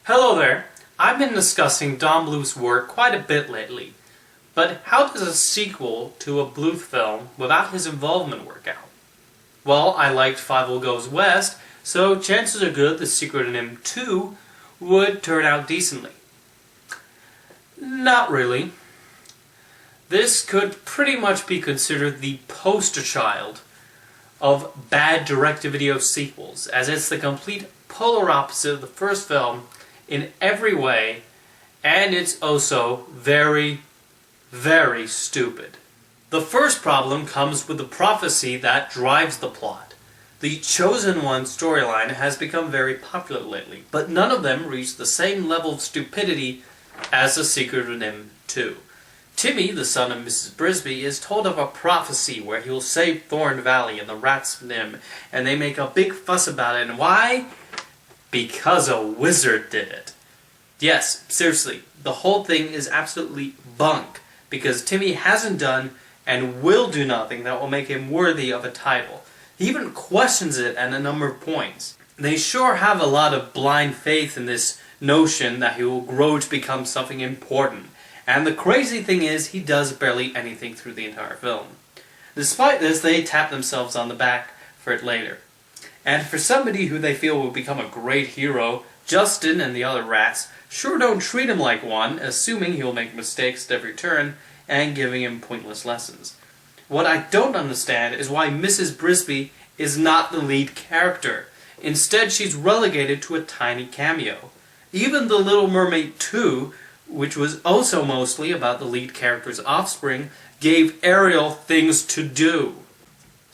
Hello there. I've been discussing Don Bluth's work quite a bit lately, but how does a sequel to a Bluth film without his involvement work out? Well, I liked Fievel Goes West, so chances are good The Secret of NIMH 2 would turn out decently. Not really. This could pretty much be considered the poster child of bad direct-to-video sequels, as it's the complete polar opposite of the first film in every way, and it's also very, very stupid. The first problem comes with the prophecy that drives the plot. The Chosen One storyline has become very popular lately, but none of them reach the same level of stupidity as The Secret of NIMH 2. Timmy, the son of Mrs. Brisby, is told of a prophecy where he will save Thorn Valley and the rats of NIMH, and they make a big fuss about it. And why? Because a wizard did it. Yes, seriously, the whole thing is absolutely bunk, because Timmy hasn't done and will do nothing that will make him worthy of a title. He even questions it at a number of points. They sure have a lot of blind faith in this notion that he will grow to become something important. And the crazy thing is, he does barely anything through the entire film. Despite this, they tap themselves on the back for it later. And for somebody who they feel will become a great hero, Justin and the other rats sure don't treat him like one, assuming he'll make mistakes at every turn and giving him pointless lessons. What I don't understand is why Mrs. Brisby is not the lead character. Instead, she's relegated to a tiny cameo. Even The Little Mermaid 2, which was also mostly about the lead character's offspring, gave Ariel things to do.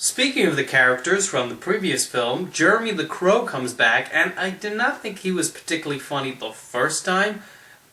Speaking of the characters from the previous film, Jeremy the Crow comes back, and I did not think he was particularly funny the first time,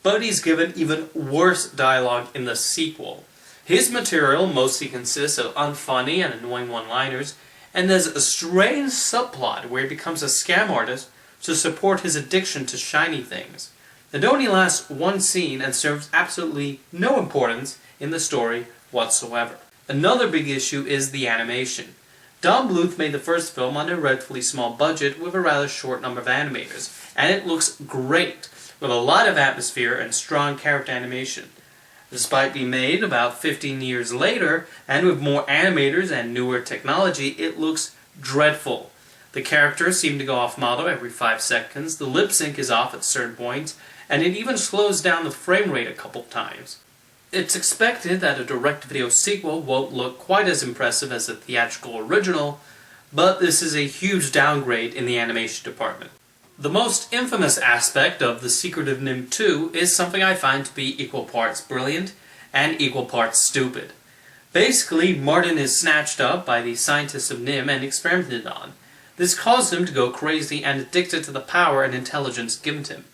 but he's given even worse dialogue in the sequel. His material mostly consists of unfunny and annoying one-liners, and there's a strange subplot where he becomes a scam artist to support his addiction to shiny things. It only lasts one scene and serves absolutely no importance in the story whatsoever. Another big issue is the animation. Don Bluth made the first film on a relatively small budget with a rather short number of animators, and it looks great, with a lot of atmosphere and strong character animation. Despite being made about 15 years later, and with more animators and newer technology, it looks dreadful. The characters seem to go off model every 5 seconds, the lip sync is off at certain points, and it even slows down the frame rate a couple times. It's expected that a direct-to-video sequel won't look quite as impressive as the theatrical original, but this is a huge downgrade in the animation department. The most infamous aspect of The Secret of NIMH 2 is something I find to be equal parts brilliant and equal parts stupid. Basically, Martin is snatched up by the scientists of NIMH and experimented on. This caused him to go crazy and addicted to the power and intelligence given to him.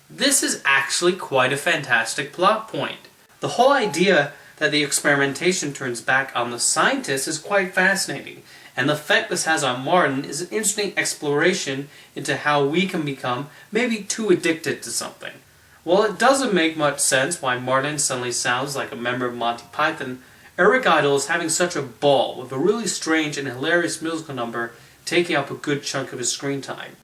This is actually quite a fantastic plot point. The whole idea that the experimentation turns back on the scientists is quite fascinating, and the effect this has on Martin is an interesting exploration into how we can become maybe too addicted to something. While it doesn't make much sense why Martin suddenly sounds like a member of Monty Python, Eric Idle is having such a ball with a really strange and hilarious musical number taking up a good chunk of his screen time.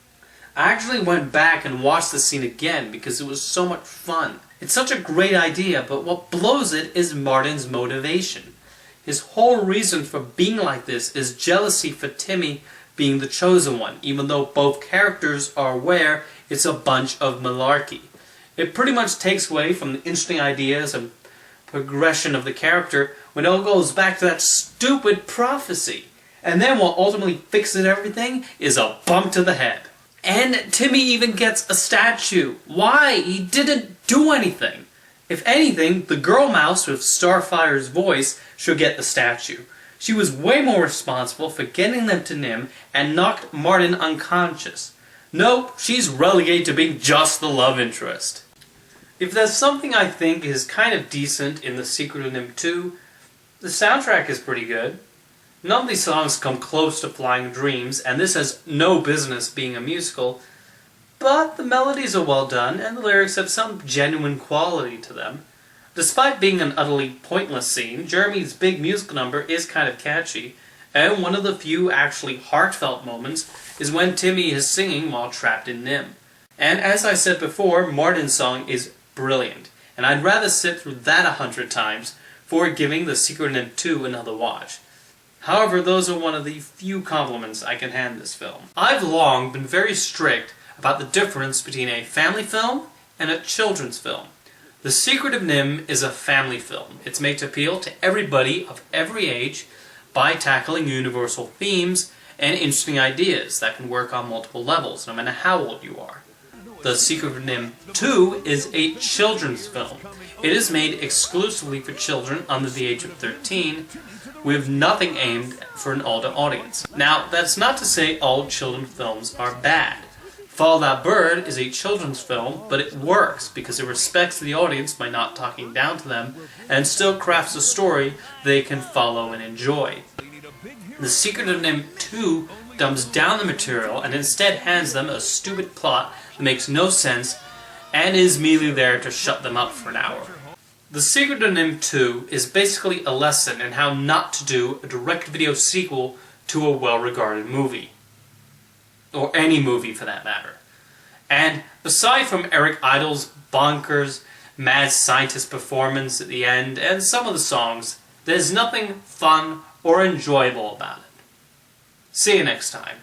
I actually went back and watched the scene again because it was so much fun. It's such a great idea, but what blows it is Martin's motivation. His whole reason for being like this is jealousy for Timmy being the chosen one, even though both characters are aware it's a bunch of malarkey. It pretty much takes away from the interesting ideas and progression of the character when it all goes back to that stupid prophecy. And then what ultimately fixes everything is a bump to the head. And Timmy even gets a statue. Why? He didn't do anything. If anything, the girl mouse with Starfire's voice should get the statue. She was way more responsible for getting them to NIMH and knocked Martin unconscious. Nope, she's relegated to being just the love interest. If there's something I think is kind of decent in The Secret of NIMH 2, the soundtrack is pretty good. None of these songs come close to Flying Dreams, and this has no business being a musical, but the melodies are well done, and the lyrics have some genuine quality to them. Despite being an utterly pointless scene, Jeremy's big musical number is kind of catchy, and one of the few actually heartfelt moments is when Timmy is singing while trapped in NIMH. And as I said before, Martin's song is brilliant, and I'd rather sit through that 100 times before giving The Secret of NIMH 2 another watch. However, those are one of the few compliments I can hand this film. I've long been very strict about the difference between a family film and a children's film. The Secret of NIMH is a family film. It's made to appeal to everybody of every age by tackling universal themes and interesting ideas that can work on multiple levels, no matter how old you are. The Secret of NIMH 2 is a children's film. It is made exclusively for children under the age of 13, with nothing aimed for an older audience. Now, that's not to say all children's films are bad. Follow That Bird is a children's film, but it works because it respects the audience by not talking down to them and still crafts a story they can follow and enjoy. The Secret of NIMH 2 dumbs down the material and instead hands them a stupid plot that makes no sense and is merely there to shut them up for an hour. The Secret of NIMH 2 is basically a lesson in how not to do a direct-to-video sequel to a well-regarded movie. Or any movie, for that matter. And aside from Eric Idle's bonkers, mad scientist performance at the end, and some of the songs, there's nothing fun or enjoyable about it. See you next time.